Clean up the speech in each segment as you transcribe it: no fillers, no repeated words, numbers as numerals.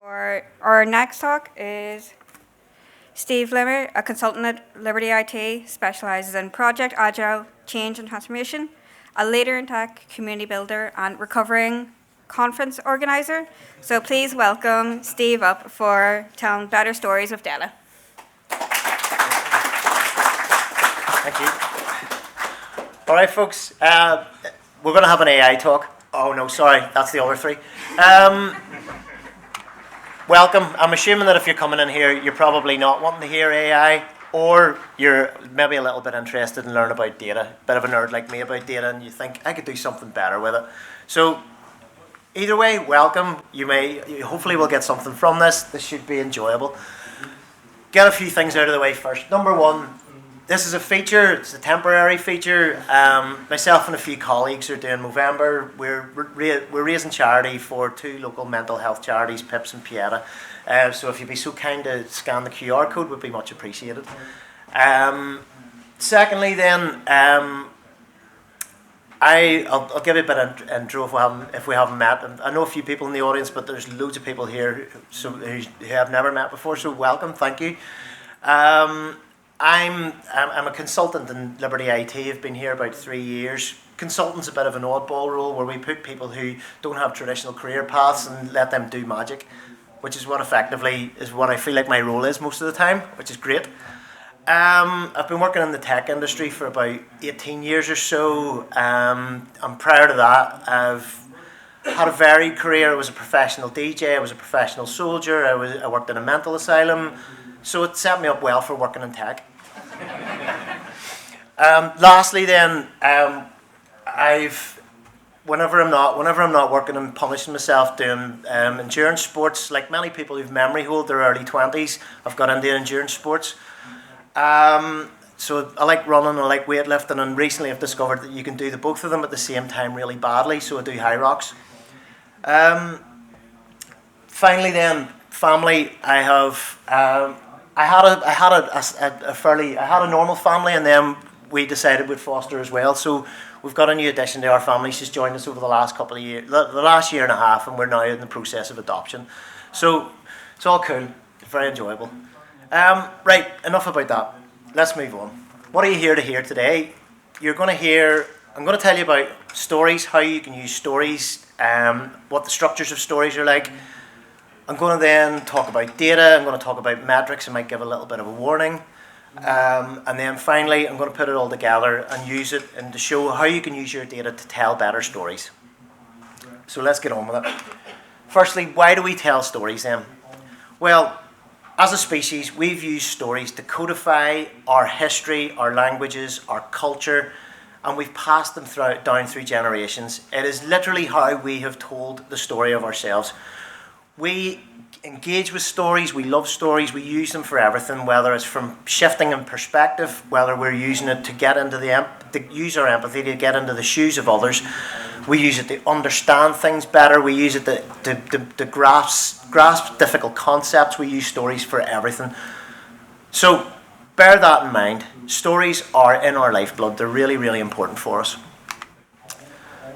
Our next talk is Steve Limmer, a consultant at Liberty IT, specialises in project, agile, change and transformation, a leader in tech, community builder and recovering conference organiser. So please welcome Steve up for telling better stories of data. Thank you. All right, folks, we're going to have an AI talk. Oh, no, sorry, that's the other three. Welcome. I'm assuming that if you're coming in here, you're probably not wanting to hear AI, or you're maybe a little bit interested in learning about data, a bit of a nerd like me about data, and you think, I could do something better with it. So, either way, welcome. Hopefully we'll get something from this. This should be enjoyable. Get a few things out of the way first. Number one, this is a feature, it's a temporary feature. Myself and a few colleagues are doing Movember. We're raising charity for two local mental health charities, PIPS and Pieta. So if you'd be so kind to scan the QR code, would be much appreciated. Secondly then, I'll give you a bit of intro if we haven't met. And I know a few people in the audience, but there's loads of people here who have never met before, so welcome, thank you. I'm a consultant in Liberty IT. I've been here about 3 years. Consultant's a bit of an oddball role where we put people who don't have traditional career paths and let them do magic, which is what effectively is what I feel like my role is most of the time, which is great. I've been working in the tech industry for about 18 years or so, and prior to that I've had a varied career. I was a professional DJ, I was a professional soldier, I worked in a mental asylum, so it set me up well for working in tech. Lastly then, whenever I'm not working, I'm punishing myself doing endurance sports. Like many people who've memory hold their early 20s, I've got into endurance sports. So I like running, I like weightlifting, and recently I've discovered that you can do both of them at the same time really badly, so I do high rocks. Finally then, family, I had a normal family, and then we decided we'd foster as well. So we've got a new addition to our family. She's joined us over the last couple of years, the last year and a half, and we're now in the process of adoption. So it's all cool, very enjoyable. Right, enough about that. Let's move on. What are you here to hear today? I'm going to tell you about stories, how you can use stories, what the structures of stories are like. I'm going to then talk about data, I'm going to talk about metrics, I might give a little bit of a warning. And then finally, I'm going to put it all together and use it and to show how you can use your data to tell better stories. So let's get on with it. Firstly, why do we tell stories then? Well, as a species, we've used stories to codify our history, our languages, our culture, and we've passed them down through generations. It is literally how we have told the story of ourselves. We engage with stories, we love stories, we use them for everything, whether it's from shifting in perspective, whether we're using it to get into to use our empathy, to get into the shoes of others. We use it to understand things better, we use it to grasp difficult concepts, we use stories for everything. So bear that in mind. Stories are in our lifeblood, they're really, really important for us.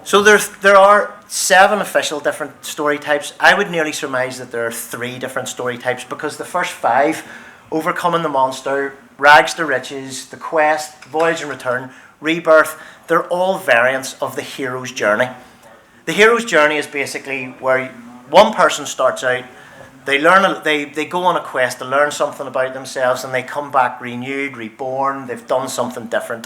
So there are 7 official different story types. I would nearly surmise that there are 3 different story types, because the first 5, Overcoming the Monster, Rags to Riches, The Quest, Voyage and Return, Rebirth, they're all variants of the hero's journey. The hero's journey is basically where one person starts out, they go on a quest to learn something about themselves, and they come back renewed, reborn, they've done something different.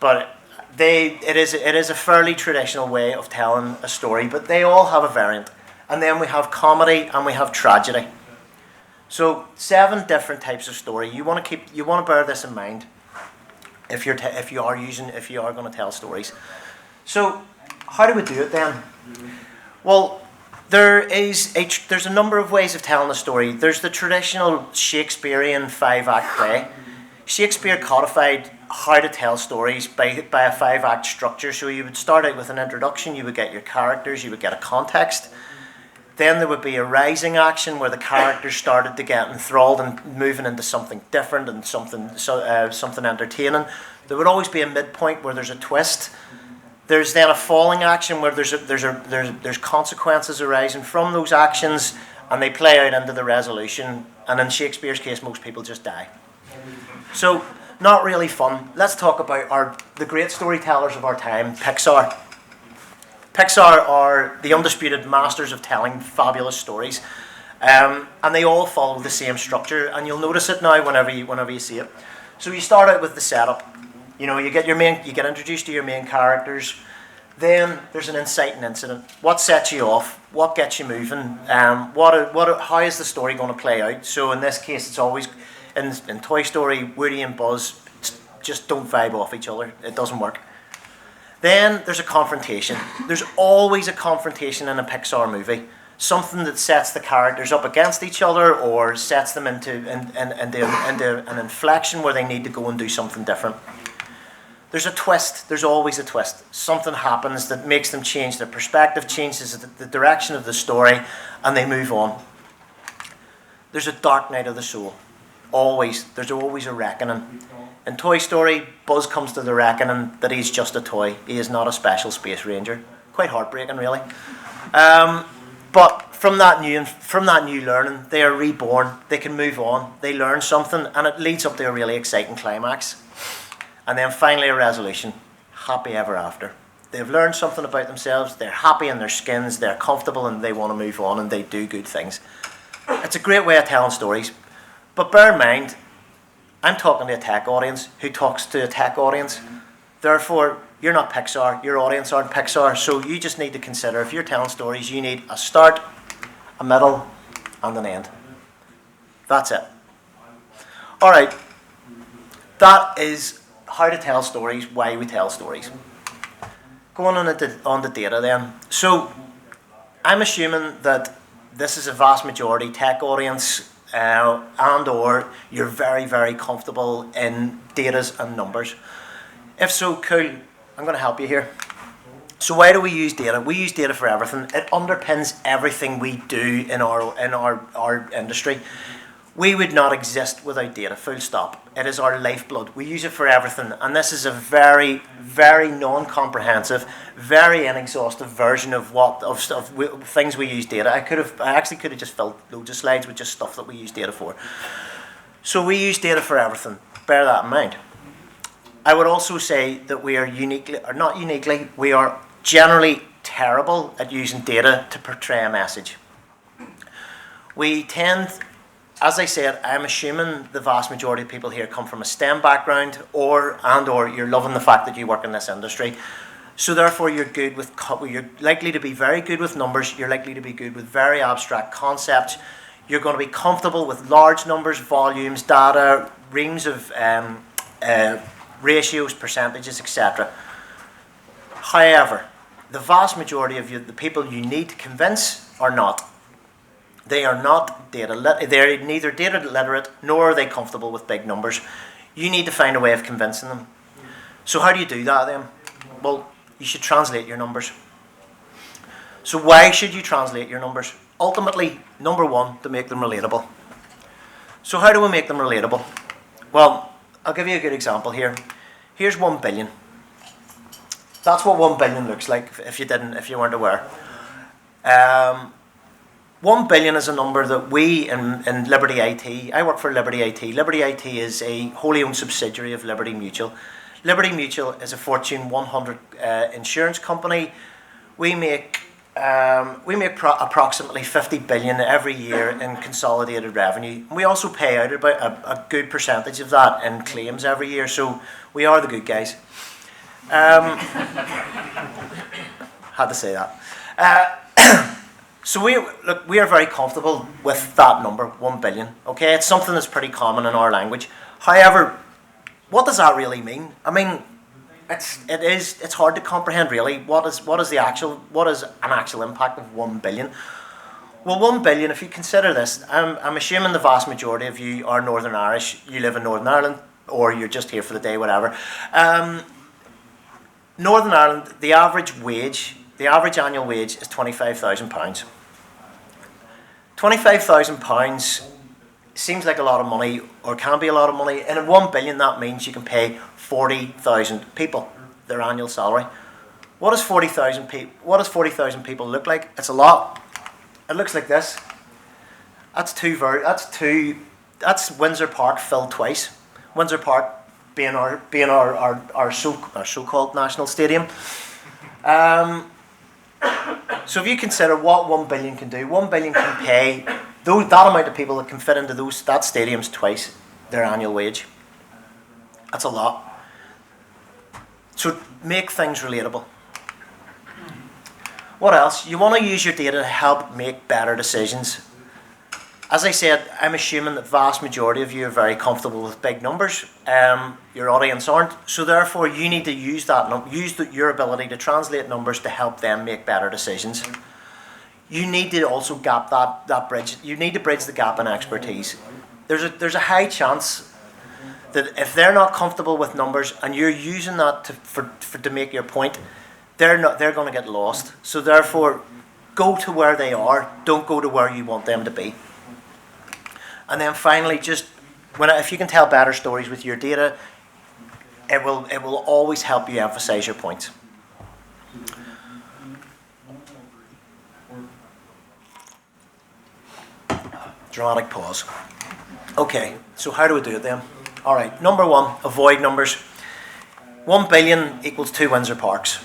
But it is a fairly traditional way of telling a story, but they all have a variant. And then we have comedy and we have tragedy. So 7 different types of story. You want to bear this in mind if you are going to tell stories. So how do we do it then? Well, there's a number of ways of telling a story. There's the traditional Shakespearean 5-act play. Shakespeare codified how to tell stories by a 5-act structure. So you would start out with an introduction, you would get your characters, you would get a context. Then there would be a rising action where the characters started to get enthralled and moving into something different and something entertaining. There would always be a midpoint where there's a twist. There's then a falling action where there's consequences arising from those actions, and they play out into the resolution, and in Shakespeare's case, most people just die. So, not really fun. Let's talk about the great storytellers of our time, Pixar. Pixar are the undisputed masters of telling fabulous stories, and they all follow the same structure, and you'll notice it now whenever you see it. So you start out with the setup. You know, you get introduced to your main characters. Then there's an inciting incident. What sets you off? What gets you moving? How is the story going to play out? So in this case, it's always in Toy Story, Woody and Buzz just don't vibe off each other. It doesn't work. Then there's a confrontation. There's always a confrontation in a Pixar movie. Something that sets the characters up against each other or sets them into an inflection where they need to go and do something different. There's a twist. There's always a twist. Something happens that makes them change their perspective, changes the direction of the story, and they move on. There's a dark night of the soul. There's always a reckoning. In Toy Story, Buzz comes to the reckoning that he's just a toy. He is not a special space ranger. Quite heartbreaking, really. But from that new learning, they are reborn. They can move on. They learn something, and it leads up to a really exciting climax. And then finally a resolution. Happy ever after. They've learned something about themselves. They're happy in their skins. They're comfortable, and they want to move on, and they do good things. It's a great way of telling stories. But bear in mind, I'm talking to a tech audience who talks to a tech audience. Therefore, you're not Pixar. Your audience aren't Pixar. So you just need to consider, if you're telling stories, you need a start, a middle, and an end. That's it. All right. That is how to tell stories, why we tell stories. Going on the data then. So I'm assuming that this is a vast majority tech audience, and or you're very, very comfortable in datas and numbers. If so, cool. I'm going to help you here. So why do we use data? We use data for everything. It underpins everything we do in our industry. We would not exist without data, full stop. It is our lifeblood. We use it for everything. And this is a very, very non-comprehensive, very inexhaustive version of things we use data. I actually could have just filled loads of slides with just stuff that we use data for. So we use data for everything. Bear that in mind. I would also say that we are we are generally terrible at using data to portray a message. We tend, as I said, I'm assuming the vast majority of people here come from a STEM background or you're loving the fact that you work in this industry. So therefore you're likely to be very good with numbers, you're likely to be good with very abstract concepts, you're going to be comfortable with large numbers, volumes, data, reams of ratios, percentages, etc. However, the vast majority of the people you need to convince are not. They are not they're neither data literate nor are they comfortable with big numbers. You need to find a way of convincing them. So how do you do that then? Well, you should translate your numbers. So why should you translate your numbers? Ultimately, number one, to make them relatable. So how do we make them relatable? Well, I'll give you a good example here. Here's 1 billion. That's what 1 billion looks like if you weren't aware. 1 billion is a number that we in Liberty IT, I work for Liberty IT. Liberty IT is a wholly owned subsidiary of Liberty Mutual. Liberty Mutual is a Fortune 100 insurance company. We make approximately 50 billion every year in consolidated revenue. We also pay out about a good percentage of that in claims every year, so we are the good guys. Had to say that. So we are very comfortable with that number, 1 billion. Okay, it's something that's pretty common in our language. However, what does that really mean? I mean, it's hard to comprehend really. What is an actual impact of 1 billion? Well, 1 billion, if you consider this, I'm assuming the vast majority of you are Northern Irish, you live in Northern Ireland, or you're just here for the day, whatever. Northern Ireland, the average annual wage is £25,000. £25,000 seems like a lot of money, or can be a lot of money, and in 1 billion that means you can pay 40,000 people their annual salary. What does 40,000 people look like? It's a lot. It looks like this. That's Windsor Park filled twice. Windsor Park being our so-called national stadium. So if you consider what 1 billion can do, 1 billion can pay that amount of people that can fit into that stadiums twice their annual wage. That's a lot. So make things relatable. What else? You want to use your data to help make better decisions. As I said, I'm assuming that vast majority of you are very comfortable with big numbers. Your audience aren't. So therefore, you need to use your ability to translate numbers to help them make better decisions. You need to also gap that bridge. You need to bridge the gap in expertise. There's a high chance that if they're not comfortable with numbers and you're using that to make your point, they're going to get lost. So therefore, go to where they are. Don't go to where you want them to be. And then finally, if you can tell better stories with your data, it will always help you emphasize your points. Dramatic pause. Okay, so how do we do it then? All right, number one, avoid numbers. 1 billion equals 2 Windsor Parks.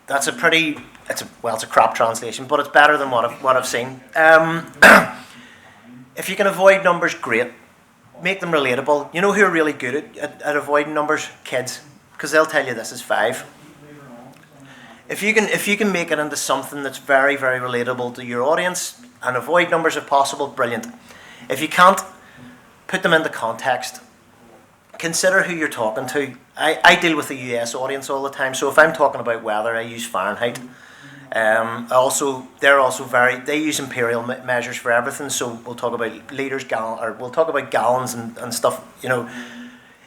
That's it's a crap translation, but it's better than what I've seen. If you can avoid numbers, great. Make them relatable. You know who are really good at avoiding numbers? Kids, because they'll tell you this is 5. If you can make it into something that's very, very relatable to your audience and avoid numbers if possible, brilliant. If you can't, put them into context. Consider who you're talking to. I deal with the US audience all the time, so if I'm talking about weather, I use Fahrenheit. They use imperial measures for everything. So we'll talk about liters, we'll talk about gallons and stuff. You know,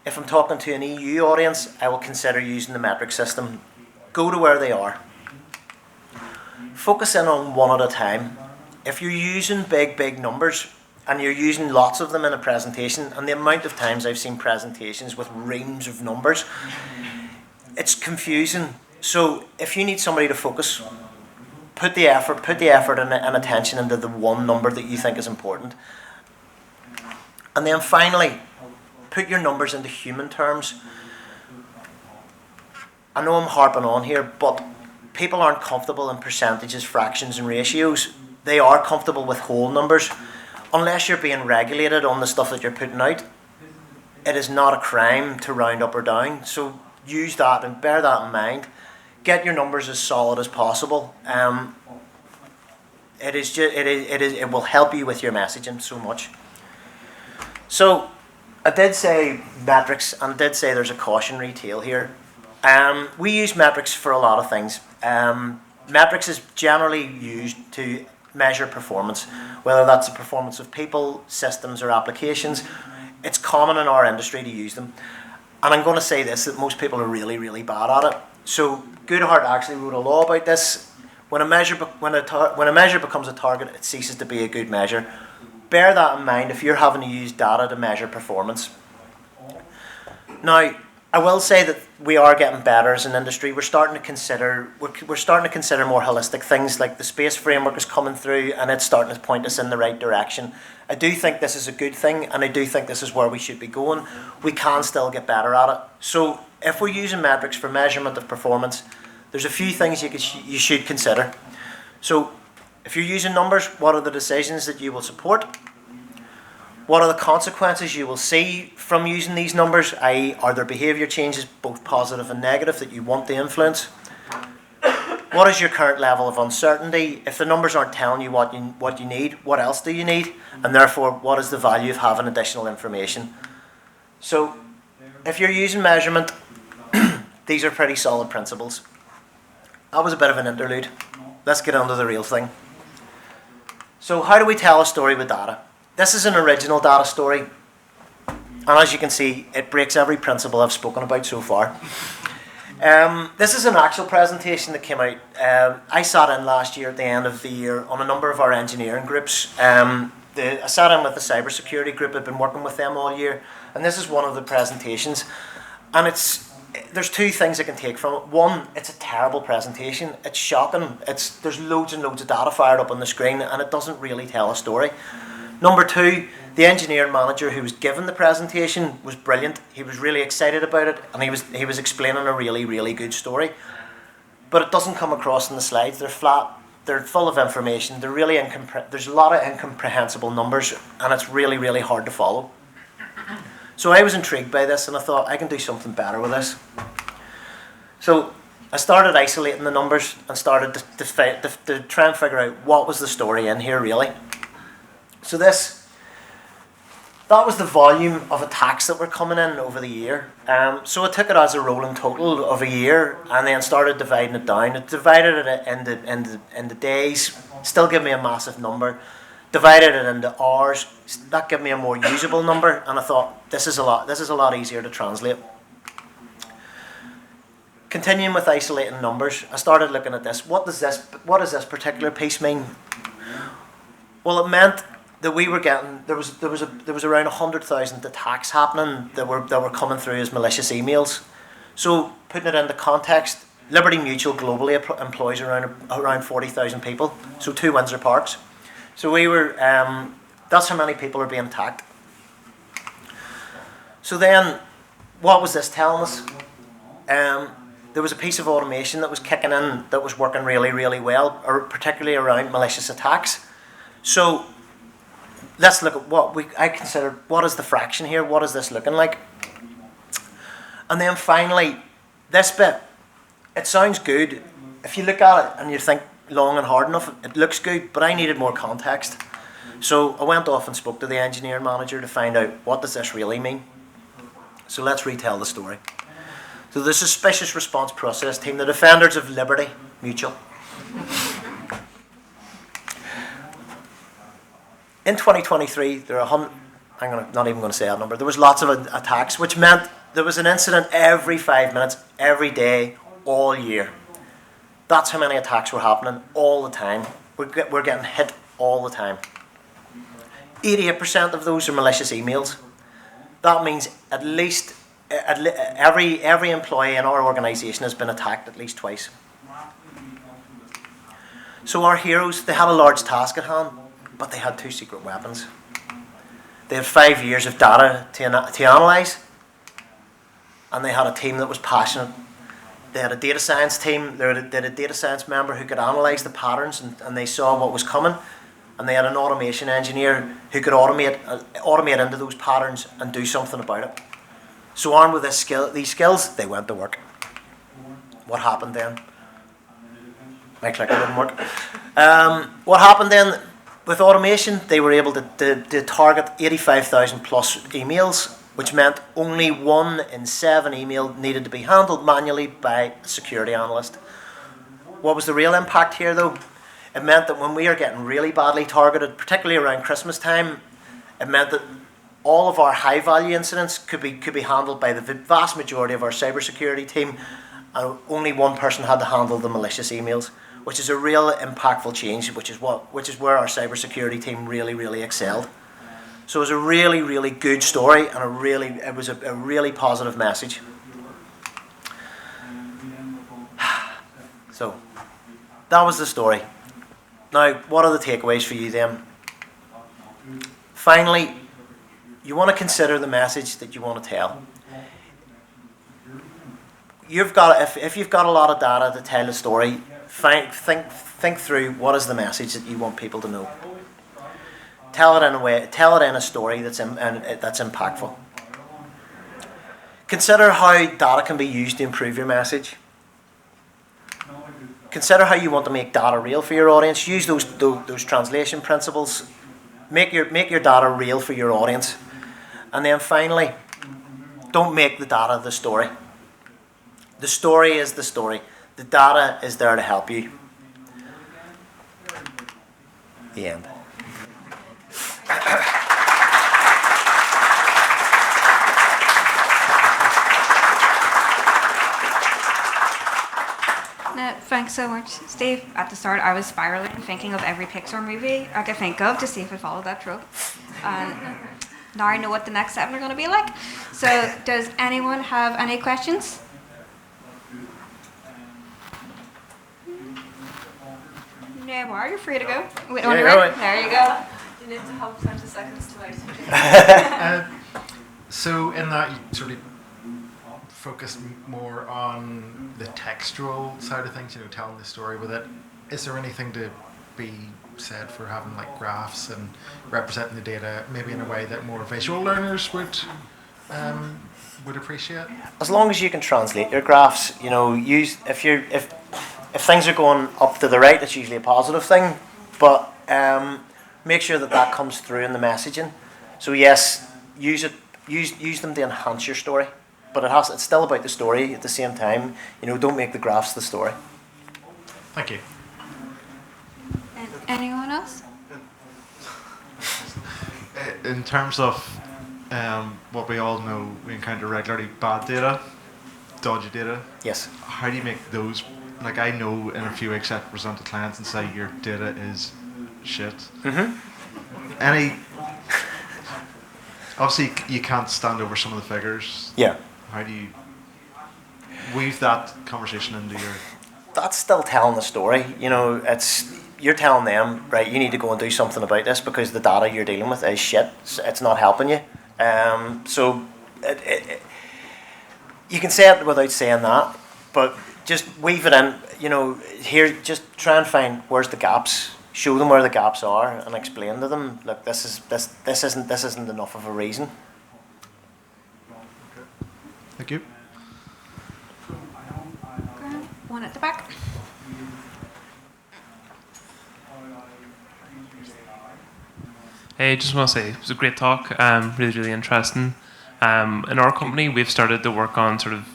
if I'm talking to an EU audience, I will consider using the metric system. Go to where they are. Focus in on one at a time. If you're using big numbers and you're using lots of them in a presentation, and the amount of times I've seen presentations with reams of numbers, it's confusing. So if you need somebody to focus, put the effort and attention into the one number that you think is important. And then finally, put your numbers into human terms. I know I'm harping on here, but people aren't comfortable in percentages, fractions and ratios. They are comfortable with whole numbers. Unless you're being regulated on the stuff that you're putting out, it is not a crime to round up or down. So use that and bear that in mind. Get your numbers as solid as possible. It will help you with your messaging so much. So I did say metrics, and I did say there's a cautionary tale here. We use metrics for a lot of things. Metrics is generally used to measure performance, whether that's the performance of people, systems, or applications. It's common in our industry to use them. And I'm going to say this, that most people are really, really bad at it. So Goodhart actually wrote a law about this. When a measure becomes a target, it ceases to be a good measure. Bear that in mind if you're having to use data to measure performance. Now, I will say that we are getting better as an industry. We're starting to consider more holistic things, like the space framework is coming through and it's starting to point us in the right direction. I do think this is a good thing, and I do think this is where we should be going. We can still get better at it. So if we're using metrics for measurement of performance, there's a few things you should consider. So if you're using numbers, what are the decisions that you will support? What are the consequences you will see from using these numbers, i.e. are there behaviour changes, both positive and negative, that you want to influence? What is your current level of uncertainty? If the numbers aren't telling you what you need, what else do you need? And therefore, what is the value of having additional information? So, if you're using measurement, these are pretty solid principles. That was a bit of an interlude. Let's get on to the real thing. So, how do we tell a story with data? This is an original data story. And as you can see, it breaks every principle I've spoken about so far. This is an actual presentation that came out. I sat in last year at the end of the year on a number of our engineering groups. I sat in with the cybersecurity group. I've been working with them all year, and this is one of the presentations. And there's two things I can take from it. One, it's a terrible presentation. It's shocking. There's loads and loads of data fired up on the screen, and it doesn't really tell a story. Number two, the engineering manager who was given the presentation was brilliant. He was really excited about it, and he was explaining a really, really good story. But it doesn't come across in the slides. They're flat. They're full of information. They're really there's a lot of incomprehensible numbers, and it's really, really hard to follow. So I was intrigued by this, and I thought I can do something better with this. So I started isolating the numbers and started to try and figure out what was the story in here really. So that was the volume of attacks that were coming in over the year. So I took it as a rolling total of a year and then started dividing it down. It divided it into days, still gave me a massive number. Divided it into hours, that gave me a more usable number, and I thought this is a lot easier to translate. Continuing with isolating numbers, I started looking at this. What does this particular piece mean? Well, it meant that we were getting there was around 100,000 attacks happening that were coming through as malicious emails. So putting it into context, Liberty Mutual globally employs around 40,000 people. So 2 Windsor Parks. So we were that's how many people are being attacked. So then, what was this telling us? There was a piece of automation that was kicking in that was working really, really well, or particularly around malicious attacks. So let's look at I considered what is the fraction here? What is this looking like? And then finally, this bit, it sounds good. If you look at it and you think long and hard enough, it looks good, but I needed more context. So I went off and spoke to the engineering manager to find out what does this really mean. So let's retell the story. So the suspicious response process team, the defenders of Liberty Mutual. In 2023, there are not even going to say that number. There was lots of attacks, which meant there was an incident every 5 minutes, every day, all year. That's how many attacks were happening all the time. We're getting hit all the time. 88% of those are malicious emails. That means at least every employee in our organisation has been attacked at least twice. So our heroes, they had a large task at hand, but they had 2 secret weapons. They had 5 years of data to analyse, and they had a team that was passionate. They had a data science team, they had a data science member who could analyse the patterns and they saw what was coming, and they had an automation engineer who could automate into those patterns and do something about it. So armed with these skills, they went to work. What happened then? My clicker didn't work. What happened then? With automation, they were able to target 85,000 plus emails, which meant only 1 in 7 email needed to be handled manually by a security analyst. What was the real impact here though? It meant that when we are getting really badly targeted, particularly around Christmas time, it meant that all of our high value incidents could be handled by the vast majority of our cybersecurity team, and only one person had to handle the malicious emails, which is a real impactful change, which is where our cybersecurity team really, really excelled. So it was a really, really good story, and it was a really positive message. So that was the story. Now, what are the takeaways for you then? Finally, you want to consider the message that you want to tell. If you've got a lot of data to tell a story, think through what is the message that you want people to know. Tell it in a story that's impactful. Consider how data can be used to improve your message. Consider how you want to make data real for your audience. Use those translation principles. Make your data real for your audience. And then finally, don't make the data the story. The story is the story. The data is there to help you. The end. Thanks so much, Steve. At the start, I was spiraling, thinking of every Pixar movie I could think of to see if I followed that trope. And now I know what the next 7 are going to be like. So, does anyone have any questions? No more. You're free to go. Wait, Yeah, there you go. You need to have 20 seconds to wait. So in that you sort of focus more on the textual side of things, telling the story with it. Is there anything to be said for having like graphs and representing the data maybe in a way that more visual learners would appreciate? As long as you can translate your graphs, use if things are going up to the right, it's usually a positive thing. But make sure that comes through in the messaging. So yes, use them to enhance your story, but it's still about the story at the same time. Don't make the graphs the story. Thank you. And anyone else? In terms of what we all know, we encounter regularly: bad data, dodgy data. Yes. How do you make those? Like, I know in a few weeks I present to clients and say your data is shit. Obviously you can't stand over some of the figures. Yeah. How do you weave that conversation into your... That's still telling the story. You're telling them, right, you need to go and do something about this because the data you're dealing with is shit. It's not helping you. So you can say it without saying that, but just weave it in. Here, just try and find where's the gaps. Show them where the gaps are and explain to them, look, this isn't enough of a reason. Thank you. One at the back. Hey, just want to say it was a great talk. Really, really interesting. In our company, we've started to work on sort of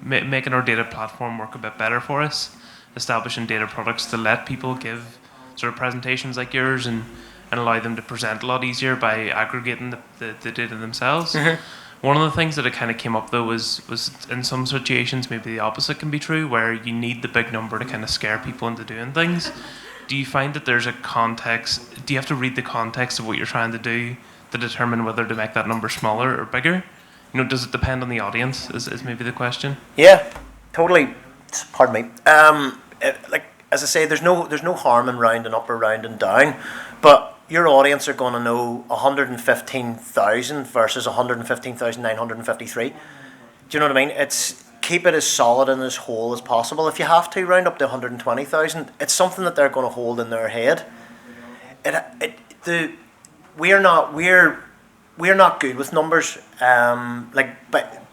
making our data platform work a bit better for us, establishing data products to let people give sort of presentations like yours and allow them to present a lot easier by aggregating the data themselves. One of the things that it kind of came up though was in some situations maybe the opposite can be true, where you need the big number to kind of scare people into doing things. Do you find that there's a context? Do you have to read the context of what you're trying to do to determine whether to make that number smaller or bigger? Does it depend on the audience? Is maybe the question. Yeah, totally. Pardon me. As I say, there's no harm in rounding up or rounding down, but your audience are going to know 115,000 versus 115,953. Do you know what I mean? Keep it as solid and as whole as possible. If you have to round up to 120,000, it's something that they're going to hold in their head. We're not good with numbers.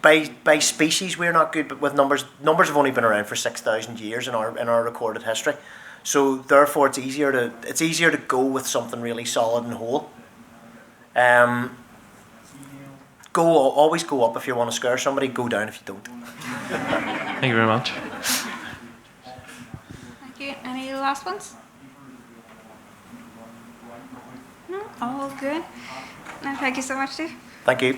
By species, we're not good with numbers. Numbers have only been around for 6,000 years in our recorded history. So therefore, it's easier to go with something really solid and whole. Always go up if you want to scare somebody. Go down if you don't. Thank you very much. Thank you. Any last ones? No? All good. No, thank you so much, Steve. Thank you.